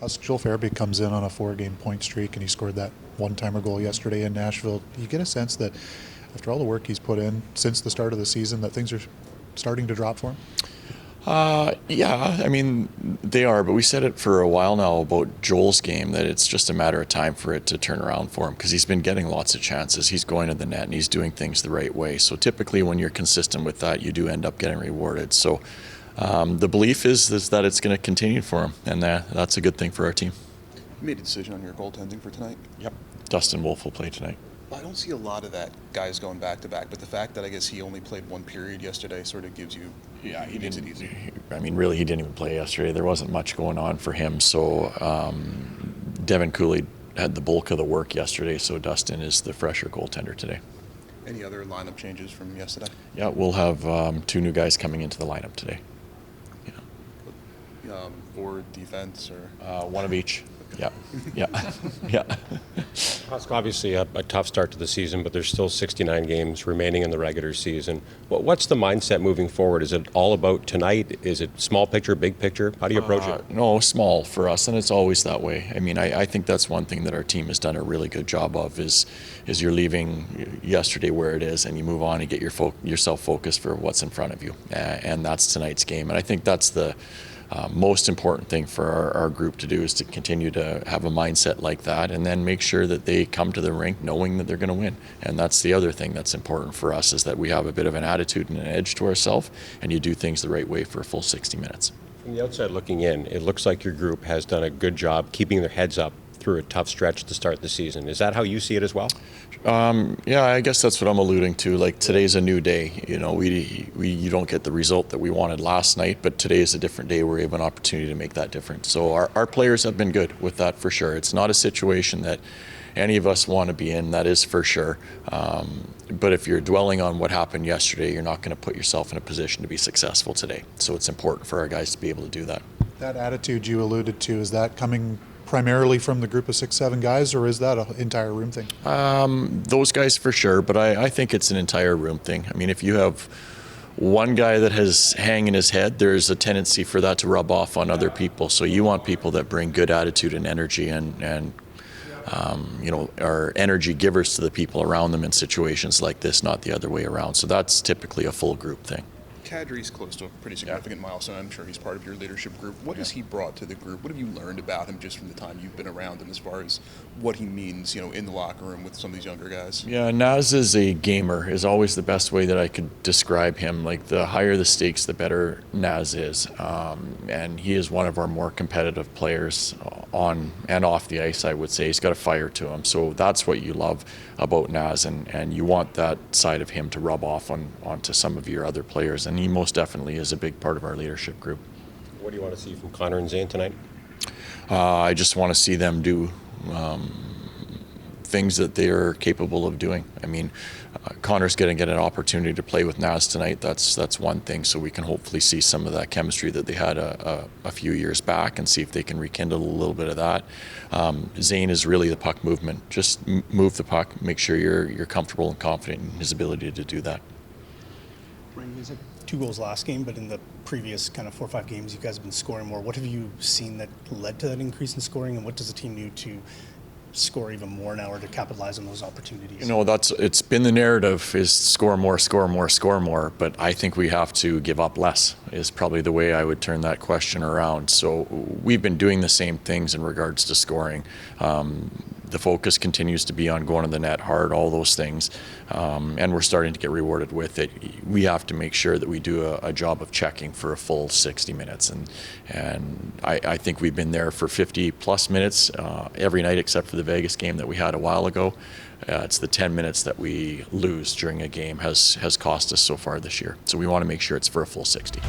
Joel Farabee comes in on a 4-game point streak, and he scored that one-timer goal yesterday in Nashville. You get a sense that after all the work he's put in since the start of the season, that things are starting to drop for him? Yeah, I mean, they are, but we said it for a while now about Joel's game, that it's just a matter of time for it to turn around for him, because he's been getting lots of chances. He's going to the net and he's doing things the right way. So typically when you're consistent with that, you do end up getting rewarded. So the belief is that it's going to continue for him, and that's a good thing for our team. You made a decision on your goaltending for tonight? Yep. Dustin Wolf will play tonight. I don't see a lot of that, guys going back-to-back, but the fact that I guess he only played one period yesterday sort of gives you, he makes didn't. it easy. I mean, really, he didn't even play yesterday. There wasn't much going on for him. So Devin Cooley had the bulk of the work yesterday, so Dustin is the fresher goaltender today. Any other lineup changes from yesterday? Yeah, we'll have 2 new guys coming into the lineup today. Forward, defense, or? One of each. Yeah, yeah, yeah. Huska, obviously a tough start to the season, but there's still 69 games remaining in the regular season. What's the mindset moving forward? Is it all about tonight? Is it small picture, big picture? How do you approach it? No, small for us, and it's always that way. I mean, I think that's one thing that our team has done a really good job of is you're leaving yesterday where it is, and you move on and get yourself focused for what's in front of you, and that's tonight's game. And I think that's the most important thing for our group to do, is to continue to have a mindset like that, and then make sure that they come to the rink knowing that they're going to win. And that's the other thing that's important for us, is that we have a bit of an attitude and an edge to ourselves, and you do things the right way for a full 60 minutes. From the outside looking in, it looks like your group has done a good job keeping their heads up through a tough stretch to start the season. Is that how you see it as well? Yeah, I guess that's what I'm alluding to. Like, today's a new day. You know, you don't get the result that we wanted last night, but today is a different day where we have an opportunity to make that difference. So our players have been good with that for sure. It's not a situation that any of us want to be in, that is for sure. But if you're dwelling on what happened yesterday, you're not going to put yourself in a position to be successful today. So it's important for our guys to be able to do that. That attitude you alluded to, is that coming primarily from the group of 6-7 guys, or is that an entire room thing? Those guys for sure, but I think it's an entire room thing. I mean, if you have one guy that has hang in his head, there's a tendency for that to rub off on other people. So you want people that bring good attitude and energy, and you know, are energy givers to the people around them in situations like this, not the other way around. So that's typically a full group thing. Kadri's close to a pretty significant milestone. I'm sure he's part of your leadership group. What has he brought to the group? What have you learned about him just from the time you've been around him, as far as what he means, you know, in the locker room with some of these younger guys? Yeah, Naz is a gamer, is always the best way that I could describe him. Like, the higher the stakes, the better Naz is. And he is one of our more competitive players on and off the ice, I would say. He's got a fire to him. So that's what you love about Naz, and you want that side of him to rub off onto some of your other players. And he most definitely is a big part of our leadership group. What do you want to see from Connor and Zane tonight? I just want to see them do things that they're capable of doing. I mean, Connor's going to get an opportunity to play with Naz tonight. That's one thing, so we can hopefully see some of that chemistry that they had a few years back, and see if they can rekindle a little bit of that. Zane is really the puck movement. Just move the puck, make sure you're comfortable and confident in his ability to do that. Brandon, is it 2 goals last game, but in the previous kind of 4 or 5 games, you guys have been scoring more. What have you seen that led to that increase in scoring, and what does the team do to score even more now, or to capitalize on those opportunities? You know, it's been the narrative, is score more, score more, score more, but I think we have to give up less, is probably the way I would turn that question around. So we've been doing the same things in regards to scoring. The focus continues to be on going to the net hard, all those things, and we're starting to get rewarded with it. We have to make sure that we do a job of checking for a full 60 minutes, and I think we've been there for 50 plus minutes every night, except for the Vegas game that we had a while ago. It's the 10 minutes that we lose during a game has cost us so far this year, so we want to make sure it's for a full 60.